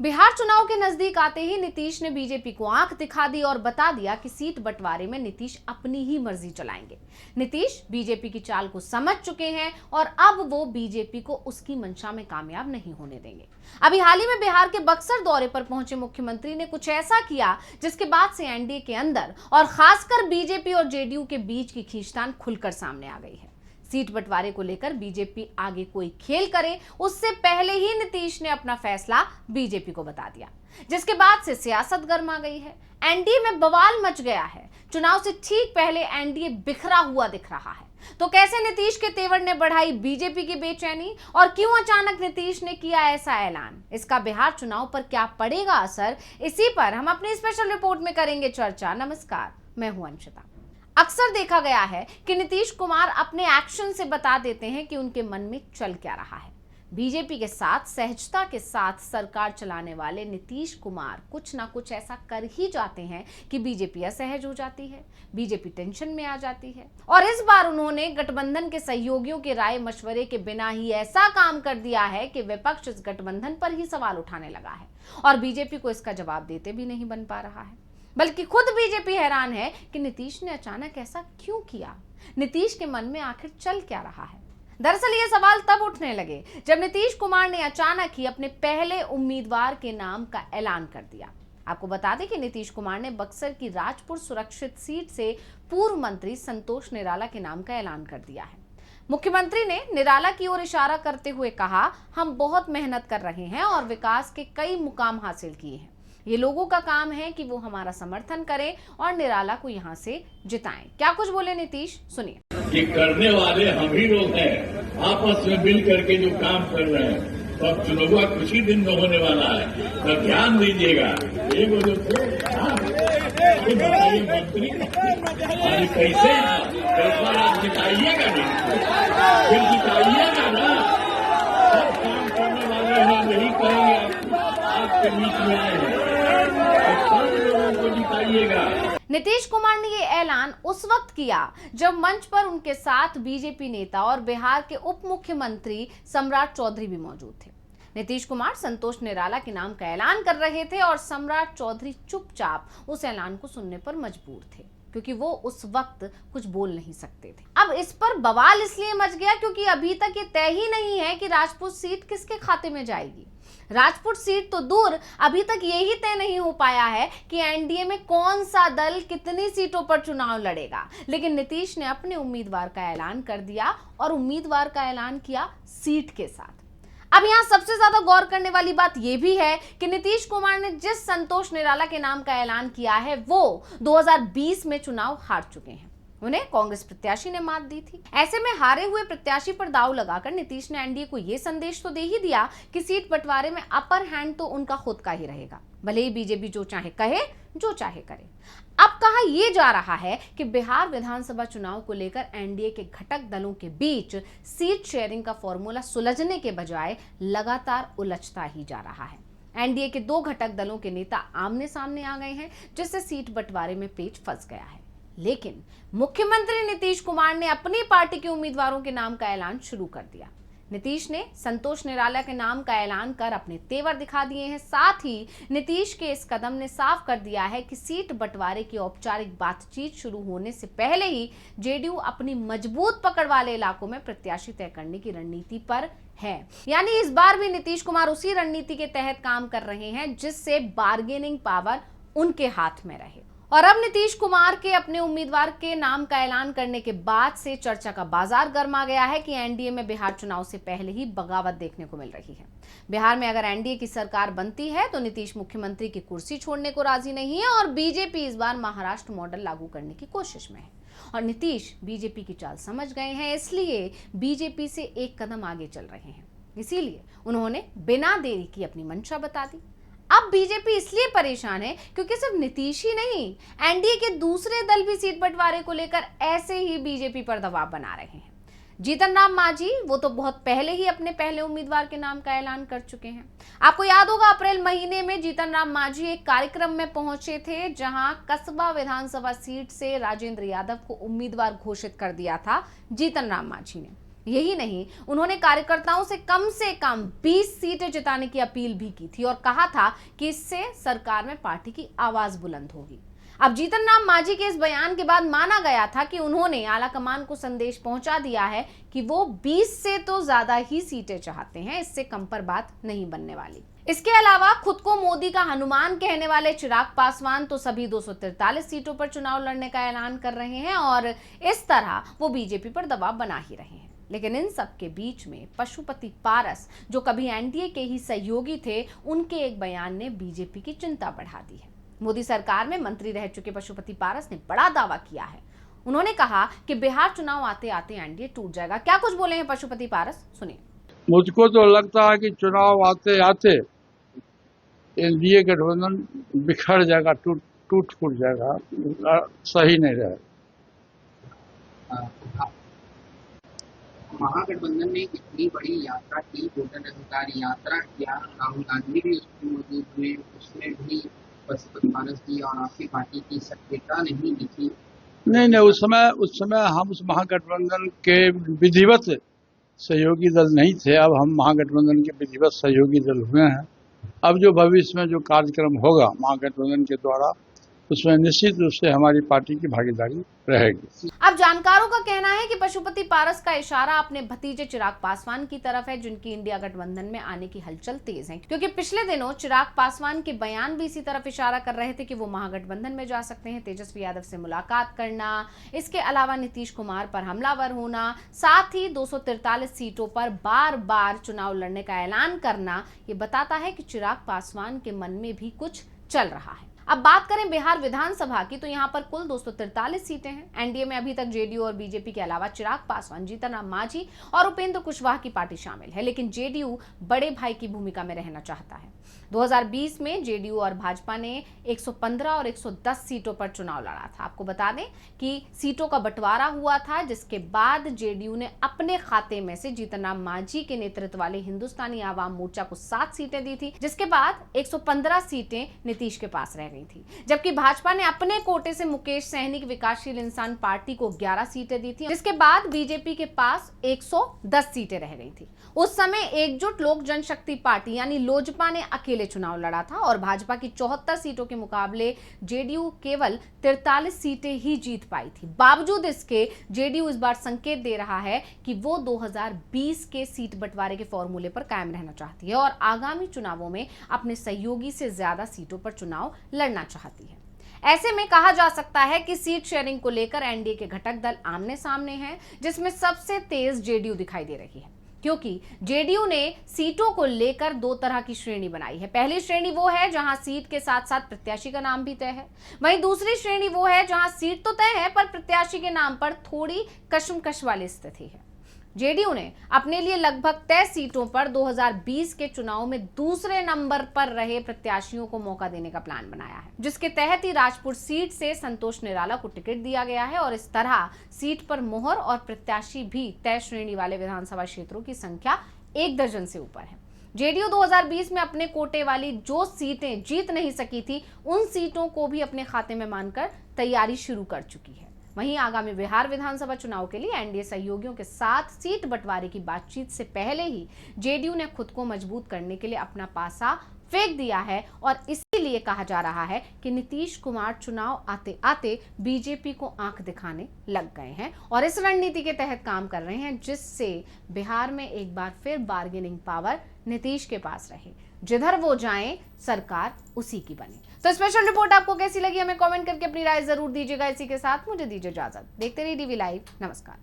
बिहार चुनाव के नजदीक आते ही नीतीश ने बीजेपी को आंख दिखा दी और बता दिया कि सीट बंटवारे में नीतीश अपनी ही मर्जी चलाएंगे। नीतीश बीजेपी की चाल को समझ चुके हैं और अब वो बीजेपी को उसकी मंशा में कामयाब नहीं होने देंगे। अभी हाल ही में बिहार के बक्सर दौरे पर पहुंचे मुख्यमंत्री ने कुछ ऐसा किया जिसके बाद से एनडीए के अंदर और खासकर बीजेपी और जेडीयू के बीच की खींचतान खुलकर सामने आ गई है। सीट बंटवारे को लेकर बीजेपी आगे कोई खेल करे उससे पहले ही नीतीश ने अपना फैसला बीजेपी को बता दिया, जिसके बाद से सियासत गर्मा गई है। एनडीए में बवाल मच गया है। चुनाव से ठीक पहले एनडीए बिखरा हुआ दिख रहा है। तो कैसे नीतीश के तेवर ने बढ़ाई बीजेपी की बेचैनी और क्यों अचानक नीतीश ने किया ऐसा ऐलान, इसका बिहार चुनाव पर क्या पड़ेगा असर, इसी पर हम अपनी स्पेशल रिपोर्ट में करेंगे चर्चा। नमस्कार, मैं हूं अंशिता। अक्सर देखा गया है कि नीतीश कुमार अपने एक्शन से बता देते हैं कि उनके मन में चल क्या रहा है। बीजेपी के साथ सहजता के साथ सरकार चलाने वाले नीतीश कुमार कुछ ना कुछ ऐसा कर ही जाते हैं कि बीजेपी असहज हो जाती है, बीजेपी टेंशन में आ जाती है। और इस बार उन्होंने गठबंधन के सहयोगियों के राय मशवरे के बिना ही ऐसा काम कर दिया है कि विपक्ष इस गठबंधन पर ही सवाल उठाने लगा है और बीजेपी को इसका जवाब देते भी नहीं बन पा रहा है। बल्कि खुद बीजेपी हैरान है कि नीतीश ने अचानक ऐसा क्यों किया। नीतीश के मन में आखिर चल क्या रहा है। दरअसल ये सवाल तब उठने लगे जब नीतीश कुमार ने अचानक ही अपने पहले उम्मीदवार के नाम का ऐलान कर दिया। आपको बता दें कि नीतीश कुमार ने बक्सर की राजपुर सुरक्षित सीट से पूर्व मंत्री संतोष निराला के नाम का ऐलान कर दिया है। मुख्यमंत्री ने निराला की ओर इशारा करते हुए कहा, हम बहुत मेहनत कर रहे हैं और विकास के कई मुकाम हासिल किए हैं। ये लोगों का काम है कि वो हमारा समर्थन करें और निराला को यहाँ से जिताएं। क्या कुछ बोले नीतीश, सुनिए। ये करने वाले हम ही लोग हैं, आपस में मिल करके जो काम कर रहे हैं। तो अब चुनाव कुछ ही दिन में होने वाला है, तो ध्यान दीजिएगा। ये वो जो मंत्री अरे कैसे आप जिताइएगा नहीं, फिर जिताइएगा ना। सब काम करने वाले हैं, यही कहेंगे आपके बीच में आए हैं, नीतीश कुमार ने ये ऐलान उस वक्त किया जब मंच पर उनके साथ बीजेपी नेता और बिहार के उप मुख्यमंत्री सम्राट चौधरी भी मौजूद थे। नीतीश कुमार संतोष निराला के नाम का ऐलान कर रहे थे और सम्राट चौधरी चुपचाप उस ऐलान को सुनने पर मजबूर थे क्योंकि वो उस वक्त कुछ बोल नहीं सकते थे। अब इस पर बवाल इसलिए मच गया क्योंकि अभी तक ये तय ही नहीं है कि राजपूत सीट किसके खाते में जाएगी। राजपूत सीट तो दूर, अभी तक यही तय नहीं हो पाया है कि एनडीए में कौन सा दल कितनी सीटों पर चुनाव लड़ेगा। लेकिन नीतीश ने अपने उम्मीदवार का ऐलान कर दिया और उम्मीदवार का ऐलान किया सीट के साथ। अब यहाँ सबसे ज्यादा गौर करने वाली बात यह भी है कि नीतीश कुमार ने जिस संतोष निराला के नाम का ऐलान किया है वो 2020 में चुनाव हार चुके हैं। उन्हें कांग्रेस प्रत्याशी ने मात दी थी। ऐसे में हारे हुए प्रत्याशी पर दांव लगाकर नीतीश ने एनडीए को यह संदेश तो दे ही दिया कि सीट बंटवारे में अपर हैंड तो उनका खुद का ही रहेगा, भले ही बीजेपी जो चाहे कहे, जो चाहे करे। अब कहा यह जा रहा है कि बिहार विधानसभा चुनाव को लेकर एनडीए के घटक दलों के बीच सीट शेयरिंग का फॉर्मूला सुलझने के बजाय लगातार उलझता ही जा रहा है। एनडीए के दो घटक दलों के नेता आमने सामने आ गए हैं, जिससे सीट बंटवारे में पेच फंस गया है। लेकिन मुख्यमंत्री नीतीश कुमार ने अपनी पार्टी के उम्मीदवारों के नाम का ऐलान शुरू कर दिया। नीतीश ने संतोष निराला के नाम का ऐलान कर अपने तेवर दिखा दिए हैं। साथ ही नीतीश के इस कदम ने साफ कर दिया है कि सीट बंटवारे की औपचारिक बातचीत शुरू होने से पहले ही जेडीयू अपनी मजबूत पकड़ वाले इलाकों में प्रत्याशी तय करने की रणनीति पर है। यानी इस बार भी नीतीश कुमार उसी रणनीति के तहत काम कर रहे हैं जिससे बार्गेनिंग पावर उनके हाथ में रहे। और अब नीतीश कुमार के अपने उम्मीदवार के नाम का ऐलान करने के बाद से चर्चा का बाजार गर्मा गया है कि एनडीए में बिहार चुनाव से पहले ही बगावत देखने को मिल रही है। बिहार में अगर एनडीए की सरकार बनती है तो नीतीश मुख्यमंत्री की कुर्सी छोड़ने को राजी नहीं है और बीजेपी इस बार महाराष्ट्र मॉडल लागू करने की कोशिश में है। और नीतीश बीजेपी की चाल समझ गए हैं, इसलिए बीजेपी से एक कदम आगे चल रहे हैं। इसीलिए उन्होंने बिना देरी की अपनी मंशा बता दी। अब बीजेपी इसलिए परेशान है क्योंकि सिर्फ नीतीश ही नहीं, एनडीए के दूसरे दल भी सीट बंटवारे को लेकर ऐसे ही बीजेपी पर दबाव बना रहे हैं। जीतन राम मांझी वो तो बहुत पहले ही अपने पहले उम्मीदवार के नाम का ऐलान कर चुके हैं। आपको याद होगा अप्रैल महीने में जीतन राम मांझी एक कार्यक्रम में पहुंचे थे जहां कसबा विधानसभा सीट से राजेंद्र यादव को उम्मीदवार घोषित कर दिया था जीतन राम मांझी ने। यही नहीं, उन्होंने कार्यकर्ताओं से कम 20 सीटें जिताने की अपील भी की थी और कहा था कि इससे सरकार में पार्टी की आवाज बुलंद होगी। अब जीतन राम मांझी के इस बयान के बाद माना गया था कि उन्होंने आलाकमान को संदेश पहुंचा दिया है कि वो 20 से तो ज्यादा ही सीटें चाहते हैं, इससे कम पर बात नहीं बनने वाली। इसके अलावा खुद को मोदी का हनुमान कहने वाले चिराग पासवान तो सभी 243 सीटों पर चुनाव लड़ने का ऐलान कर रहे हैं और इस तरह वो बीजेपी पर दबाव बना ही रहे हैं। लेकिन इन सब के बीच में पशुपति पारस, जो कभी एनडीए के ही सहयोगी थे, उनके एक बयान ने बीजेपी की चिंता बढ़ा दी है। मोदी सरकार में मंत्री रह चुके पशुपति पारस ने बड़ा दावा किया है। उन्होंने कहा कि बिहार चुनाव आते आते एनडीए टूट जाएगा। क्या कुछ बोले हैं पशुपति पारस, सुनिए। मुझको तो लगता है कि चुनाव आते आते एनडीए गठबंधन बिखर जाएगा, टूट फूट जाएगा, सही नहीं रहेगा। महागठबंधन ने इतनी बड़ी यात्रा की, वोटर अधिकार यात्रा किया, राहुल गांधी भी उसमें मौजूद हुए, उसमें भी पशुपति पारस जी और आपकी पार्टी की सक्रियता नहीं दिखी। नहीं, उस समय हम उस महागठबंधन के विधिवत सहयोगी दल नहीं थे। अब हम महागठबंधन के विधिवत सहयोगी दल हुए हैं। अब जो भविष्य में जो कार्यक्रम होगा महागठबंधन के द्वारा, उसमें निश्चित रूप से हमारी पार्टी की भागीदारी रहेगी। अब जानकारों का कहना है कि पशुपति पारस का इशारा अपने भतीजे चिराग पासवान की तरफ है, जिनकी इंडिया गठबंधन में आने की हलचल तेज है, क्योंकि पिछले दिनों चिराग पासवान के बयान भी इसी तरफ इशारा कर रहे थे कि वो महागठबंधन में जा सकते हैं। तेजस्वी यादव से मुलाकात करना, इसके अलावा नीतीश कुमार पर हमलावर होना, साथ ही 243 सीटों पर बार बार चुनाव लड़ने का ऐलान करना, ये बताता है कि चिराग पासवान के मन में भी कुछ चल रहा है। अब बात करें बिहार विधानसभा की, तो यहाँ पर कुल 243 सीटें हैं। एनडीए में अभी तक जेडीयू और बीजेपी के अलावा चिराग पासवान, जीतन राम मांझी और उपेंद्र कुशवाहा की पार्टी शामिल है, लेकिन जेडीयू बड़े भाई की भूमिका में रहना चाहता है। 2020 में जेडीयू और भाजपा ने 115 और 110 सीटों पर चुनाव लड़ा था। आपको बता दें कि सीटों का बंटवारा हुआ था, जिसके बाद जेडीयू ने अपने खाते में से जीतन राम मांझी के नेतृत्व वाले हिंदुस्तानी आवाम मोर्चा को 7 सीटें दी थी, जिसके बाद 115 सीटें नीतीश के पास रह गई थी, जबकि भाजपा ने अपने कोटे से मुकेश सहनी की विकासशील इंसान पार्टी को 11 सीटें दी थी। जिसके बाद बीजेपी के पास 110 सीटें रह गई थी। उस समय एकजुट लोक जनशक्ति पार्टी यानी लोजपा ने अकेले चुनाव लड़ा था और भाजपा की 74 सीटों के मुकाबले जेडीयू केवल 43 सीटें ही जीत पाई थी। बावजूद इसके जेडीयू इस बार संकेत दे रहा है कि वो 2020 के सीट बंटवारे के फॉर्मूले पर कायम रहना चाहती है और आगामी चुनावों में अपने सहयोगी से ज्यादा सीटों पर चुनाव लड़ना चाहती है। ऐसे में कहा जा सकता है कि सीट शेयरिंग को लेकर एनडीए के घटक दल आमने सामने हैं, जिसमें सबसे तेज जेडीयू दिखाई दे रही है, क्योंकि जेडीयू ने सीटों को लेकर 2 तरह की श्रेणी बनाई है। पहली श्रेणी वो है जहां सीट के साथ साथ प्रत्याशी का नाम भी तय है। वहीं दूसरी श्रेणी वो है जहां सीट तो तय है पर प्रत्याशी के नाम पर थोड़ी कशमकश वाली स्थिति है। जेडीयू ने अपने लिए लगभग तय सीटों पर 2020 के चुनाव में दूसरे नंबर पर रहे प्रत्याशियों को मौका देने का प्लान बनाया है, जिसके तहत ही राजपुर सीट से संतोष निराला को टिकट दिया गया है और इस तरह सीट पर मोहर और प्रत्याशी भी तय श्रेणी वाले विधानसभा क्षेत्रों की संख्या 1 दर्जन से ऊपर है। जेडीयू 2020 में अपने कोटे वाली जो सीटें जीत नहीं सकी थी, उन सीटों को भी अपने खाते में मानकर तैयारी शुरू कर चुकी है। वहीं आगामी बिहार विधानसभा चुनाव के लिए एनडीए सहयोगियों के साथ सीट बंटवारे की बातचीत से पहले ही जेडीयू ने खुद को मजबूत करने के लिए अपना पासा फेंक दिया है और इसीलिए कहा जा रहा है कि नीतीश कुमार चुनाव आते आते बीजेपी को आंख दिखाने लग गए हैं और इस रणनीति के तहत काम कर रहे हैं, जिससे बिहार में एक बार फिर बार्गेनिंग पावर नीतीश के पास रहे। जिधर वो जाएं सरकार उसी की बने। तो स्पेशल रिपोर्ट आपको कैसी लगी हमें कमेंट करके अपनी राय जरूर दीजिएगा। इसी के साथ मुझे दीजिए इजाजत। देखते रहिए डीवी लाइव। नमस्कार।